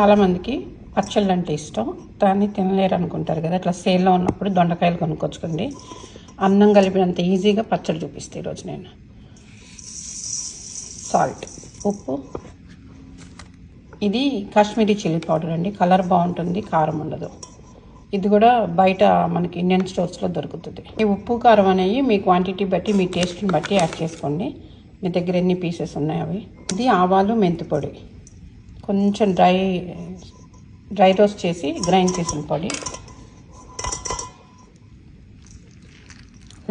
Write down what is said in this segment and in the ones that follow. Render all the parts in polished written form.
చాలామందికి పచ్చళ్ళు అంటే ఇష్టం, దాన్ని తినలేరు అనుకుంటారు కదా. అట్లా సేల్లో ఉన్నప్పుడు దొండకాయలు కొనుక్కొచ్చుకోండి. అన్నం కలిపినంత ఈజీగా పచ్చడి చూపిస్తాను ఈరోజు నేను. సాల్ట్, ఉప్పు, ఇది కాశ్మీరీ చిల్లీ పౌడర్ అండి. కలర్ బాగుంటుంది, కారం ఉండదు. ఇది కూడా బయట మనకి ఇండియన్ స్టోర్స్లో దొరుకుతుంది. ఈ ఉప్పు కారం అనేవి మీ క్వాంటిటీ బట్టి, మీ టేస్ట్ని బట్టి యాడ్ చేసుకోండి. మీ దగ్గర ఎన్ని పీసెస్ ఉన్నాయి అవి. ఇది ఆవాలు, మెంతి పొడి, కొంచెం డ్రై రోస్ట్ చేసి గ్రైండ్ చేసిన పొడి,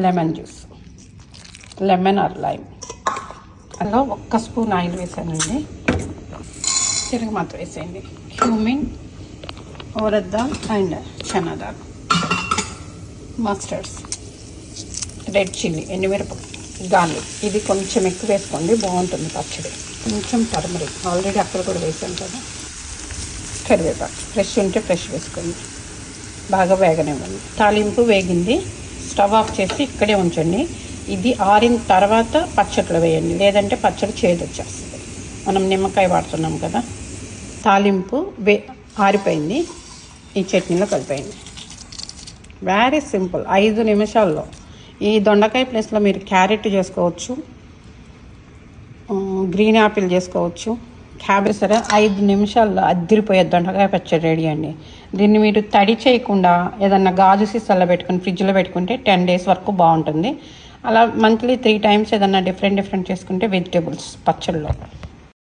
lemon juice, lemon or lime. అలా 1 స్పూన్ ఆయిల్ వేసానండి. తిరిగి మాత్రం వేసేయండి. Cumin, urad dal and chana dal, mustards, red chilli, ఎండుమిరపకాయ, గార్లిక్. ఇది కొంచెం ఎక్కువ వేసుకోండి, బాగుంటుంది పచ్చడి. కొంచెం టర్మరిక్, ఆల్రెడీ అక్కడ కూడా వేసాను కదా. కరివేపాకు ఫ్రెష్ ఉంటే ఫ్రెష్ వేసుకోండి. బాగా వేగనివ్వండి. తాలింపు వేగింది, స్టవ్ ఆఫ్ చేసి ఇక్కడే ఉంచండి. ఇది ఆరిన తర్వాత పచ్చడిలో వేయండి, లేదంటే పచ్చడి చేదు వచ్చేస్తుంది. మనం నిమ్మకాయ వాడుతున్నాం కదా. తాలింపు ఆరిపోయింది, ఈ చట్నీలో కలిపేయండి. వెరీ సింపుల్, 5 నిమిషాల్లో. ఈ దొండకాయ ప్లేస్లో మీరు క్యారెట్ చేసుకోవచ్చు, గ్రీన్ యాపిల్ చేసుకోవచ్చు, క్యాబేజ్. సరే, 5 నిమిషాల్లో అద్దిరిపోయే దొండకాయ పచ్చడి రెడీ అండి. దీన్ని మీరు తడి చేయకుండా ఏదన్నా గాజు సీసాల్లో పెట్టుకుని ఫ్రిడ్జ్లో పెట్టుకుంటే 10 days వరకు బాగుంటుంది. అలా మంత్లీ 3 times ఏదన్నా డిఫరెంట్ చేసుకుంటే వెజిటేబుల్స్ పచ్చళ్ళలో